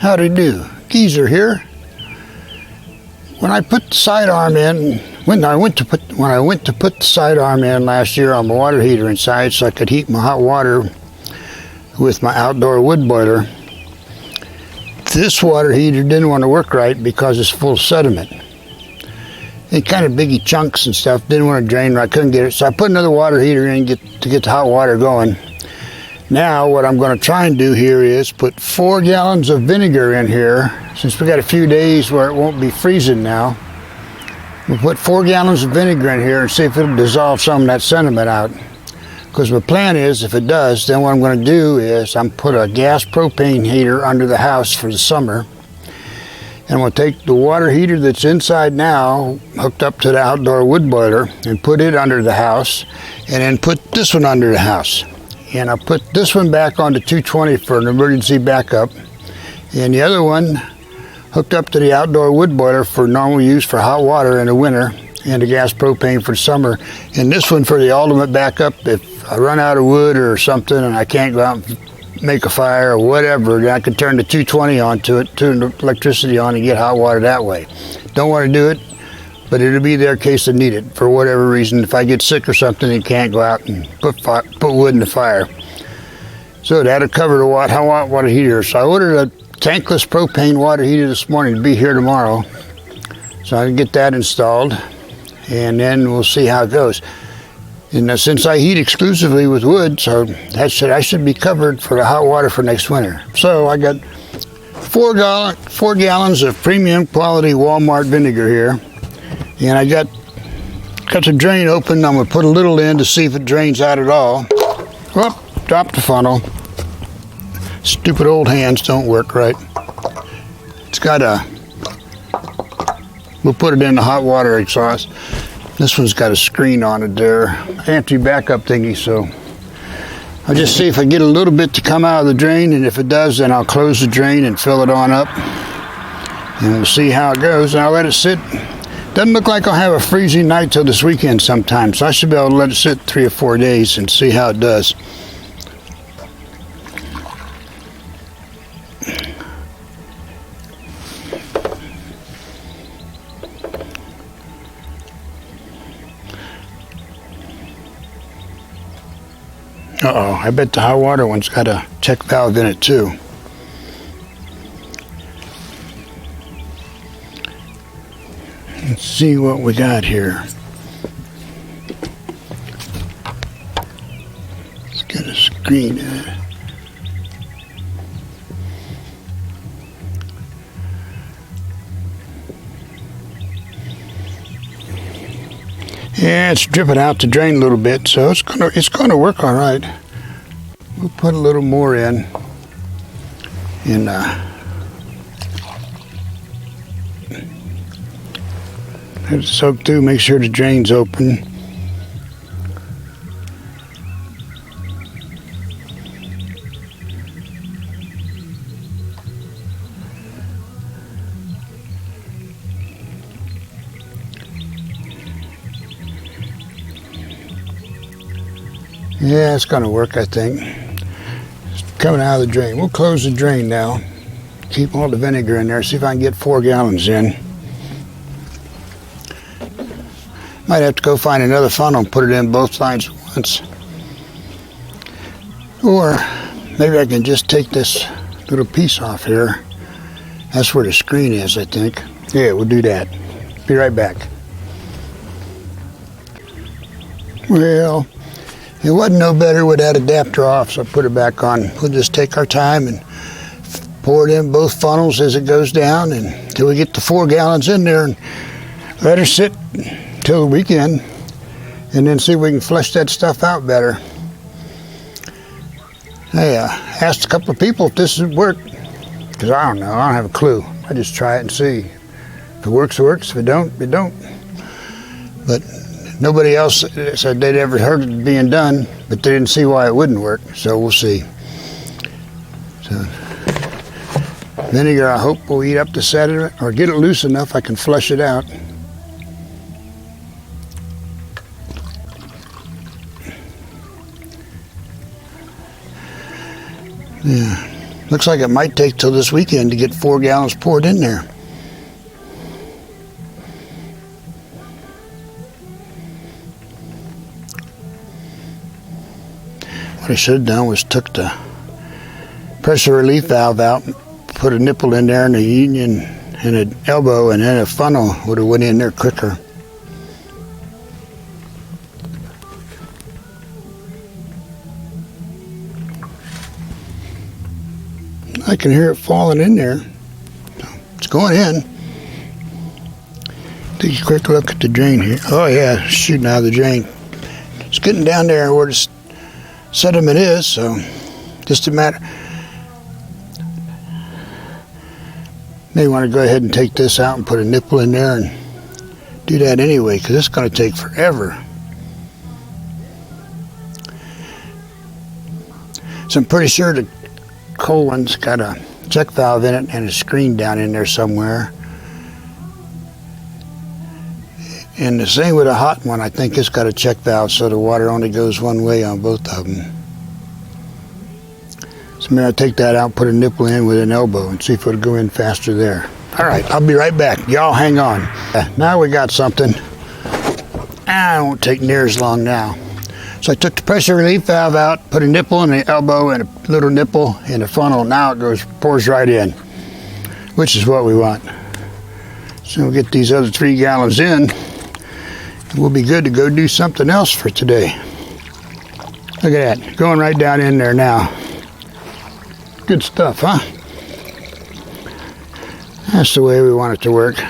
Howdy do, Geezer here. When I put the sidearm in, when I went to put the sidearm in last year on my water heater inside so I could heat my hot water with my outdoor wood boiler, this water heater didn't want to work right because it's full of sediment. And kind of biggy chunks and stuff, didn't want to drain, I couldn't get it. So I put another water heater in to get the hot water going. Now what I'm going to try and do here is put 4 gallons of vinegar in here. Since we got a few days where it won't be freezing now, we'll put 4 gallons of vinegar in here and see if it'll dissolve some of that sediment out. Because my plan is, if it does, then what I'm going to do is I'm put a gas propane heater under the house for the summer. And we'll take the water heater that's inside now, hooked up to the outdoor wood boiler, and put it under the house, and then put this one under the house. And I'll put this one back onto 220 for an emergency backup, and the other one hooked up to the outdoor wood boiler for normal use for hot water in the winter, and the gas propane for summer, and this one for the ultimate backup if I run out of wood or something and I can't go out and make a fire or whatever, then I could turn the 220 onto it, turn the electricity on and get hot water that way. Don't want to do it, but it'll be there in case I need it for whatever reason. If I get sick or something and can't go out and put wood in the fire. So that'll cover the hot water heater. So I ordered a tankless propane water heater this morning to be here tomorrow. So I can get that installed and then we'll see how it goes. And since I heat exclusively with wood, so I should be covered for the hot water for next winter. So I got 4 gallons of premium quality Walmart vinegar here. And I got the drain open. I'm going to put a little in to see if it drains out at all. Whoop, dropped the funnel. Stupid old hands don't work right. It's got we'll put it in the hot water exhaust. This one's got a screen on it there, empty backup thingy, so I'll just see if I get a little bit to come out of the drain, and if it does, then I'll close the drain and fill it on up, and we'll see how it goes, and I'll let it sit. Doesn't look like I'll have a freezing night till this weekend sometime, so I should be able to let it sit 3 or 4 days and see how it does. Uh-oh, I bet the hot water one's got a check valve in it too. Let's see what we got here. It's got a screen in it. Yeah, it's dripping out the drain a little bit, so it's gonna work all right. We'll put a little more in, and let it soak through. Make sure the drain's open. Yeah, it's going to work, I think. It's coming out of the drain. We'll close the drain now. Keep all the vinegar in there. See if I can get 4 gallons in. Might have to go find another funnel and put it in both sides at once. Or maybe I can just take this little piece off here. That's where the screen is, I think. Yeah, we'll do that. Be right back. Well, it wasn't no better with that adapter off, so I put it back on. We'll just take our time and pour it in both funnels as it goes down until we get the 4 gallons in there and let her sit till the weekend and then see if we can flush that stuff out better. I asked a couple of people if this would work, because I don't know, I don't have a clue. I just try it and see. If it works, it works. If it don't, it don't. But nobody else said they'd ever heard of it being done, but they didn't see why it wouldn't work, so we'll see. So, vinegar, I hope, will eat up the sediment, or get it loose enough I can flush it out. Yeah. Looks like it might take till this weekend to get 4 gallons poured in there. What I should have done was took the pressure relief valve out, put a nipple in there and a union and an elbow, and then a funnel would have went in there quicker. I can hear it falling in there. It's going in. Take a quick look at the drain here. Oh yeah, it's shooting out of the drain. It's getting down there where the sediment is, so just a matter. May want to go ahead and take this out and put a nipple in there and do that anyway, because it's going to take forever. So I'm pretty sure the cold one's got a check valve in it and a screen down in there somewhere. And the same with a hot one, I think it's got a check valve so the water only goes one way on both of them. So maybe I'll take that out, put a nipple in with an elbow and see if it'll go in faster there. All right, I'll be right back. Y'all hang on. Now we got something. It won't take near as long now. So I took the pressure relief valve out, put a nipple in the elbow and a little nipple in the funnel. Now it pours right in, which is what we want. So we'll get these other 3 gallons in. We'll be good to go do something else for today. Look at that, going right down in there now. Good stuff, huh? That's the way we want it to work.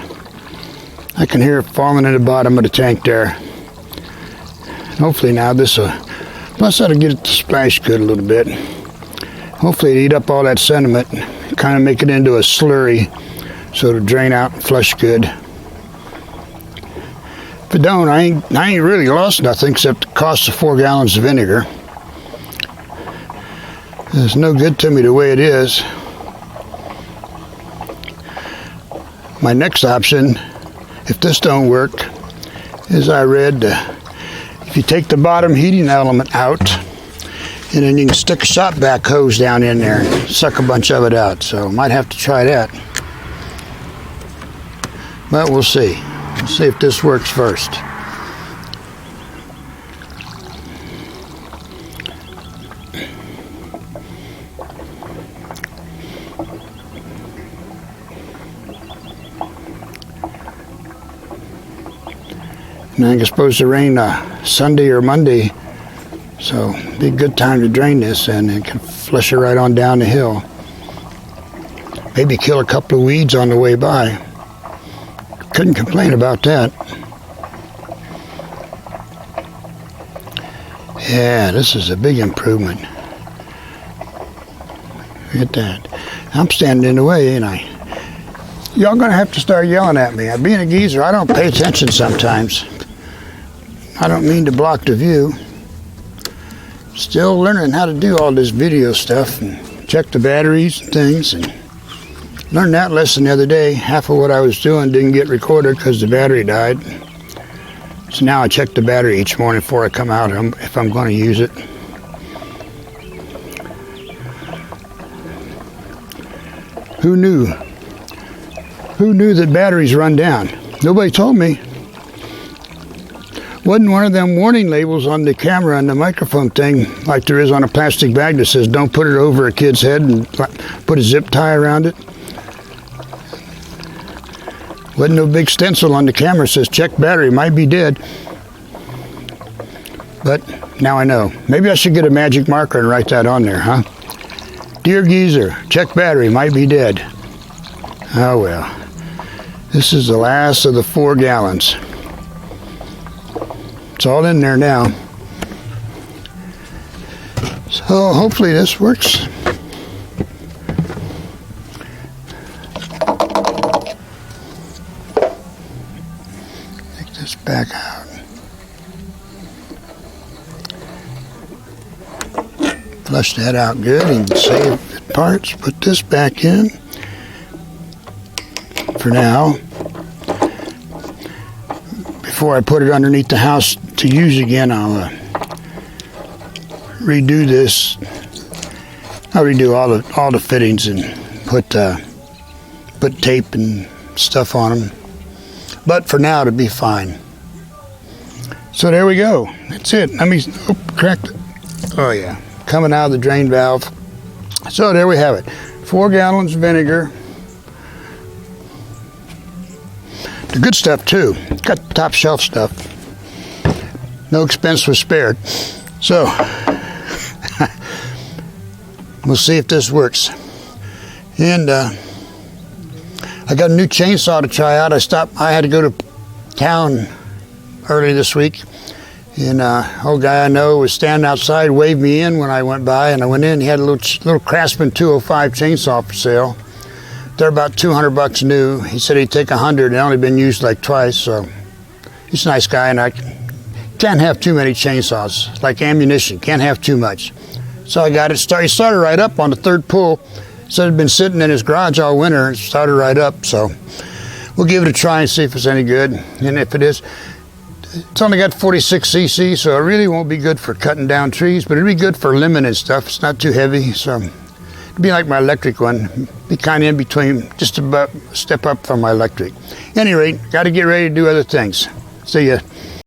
I can hear it falling in the bottom of the tank there. Hopefully now this will, plus that'll get it to splash good a little bit. Hopefully it'll eat up all that sediment, kind of make it into a slurry so it'll drain out and flush good. If it don't, I ain't really lost nothing except the cost of 4 gallons of vinegar. It's no good to me the way it is. My next option, if this don't work, is I read if you take the bottom heating element out, and then you can stick a shop vac hose down in there and suck a bunch of it out. So might have to try that. But we'll see. We'll see if this works first. And I think it's supposed to rain Sunday or Monday, so it'd be a good time to drain this, and it can flush it right on down the hill. Maybe kill a couple of weeds on the way by. Couldn't complain about that. Yeah, this is a big improvement. Look at that. I'm standing in the way, ain't I? Y'all gonna have to start yelling at me. Being a geezer, I don't pay attention sometimes. I don't mean to block the view. Still learning how to do all this video stuff and check the batteries and things, and learned that lesson the other day. Half of what I was doing didn't get recorded because the battery died. So now I check the battery each morning before I come out if I'm going to use it. Who knew? Who knew that batteries run down? Nobody told me. Wasn't one of them warning labels on the camera and the microphone thing like there is on a plastic bag that says don't put it over a kid's head and put a zip tie around it? Wasn't no big stencil on the camera that says check battery, might be dead. But now I know. Maybe I should get a magic marker and write that on there, huh? Dear geezer, check battery, might be dead. Oh well. This is the last of the 4 gallons. It's all in there now. So hopefully this works. Take this back out. Flush that out good and save parts. Put this back in for now. Before I put it underneath the house to use again, I'll redo this. I redo all the fittings and put tape and stuff on them. But for now, it'll be fine. So there we go. That's it. Let me crack it. Oh yeah, coming out of the drain valve. So there we have it. 4 gallons of vinegar. The good stuff too. Got top shelf stuff. No expense was spared. So we'll see if this works. And I got a new chainsaw to try out. I had to go to town early this week, and old guy I know was standing outside, waved me in when I went by, and I went in. He had a little Craftsman 205 chainsaw for sale. They're about $200 new. He said he'd take 100. They only been used like twice, so he's a nice guy, and I can't have too many chainsaws. It's like ammunition, can't have too much. So I got it started. He started right up on the 3rd pull. So it'd been sitting in his garage all winter and started right up. So we'll give it a try and see if it's any good. And if it is, it's only got 46 cc, so it really won't be good for cutting down trees, but it'll be good for limbing and stuff. It's not too heavy, so it'll be like my electric one. Be kind of in between, just about a step up from my electric. At any rate, got to get ready to do other things. See ya.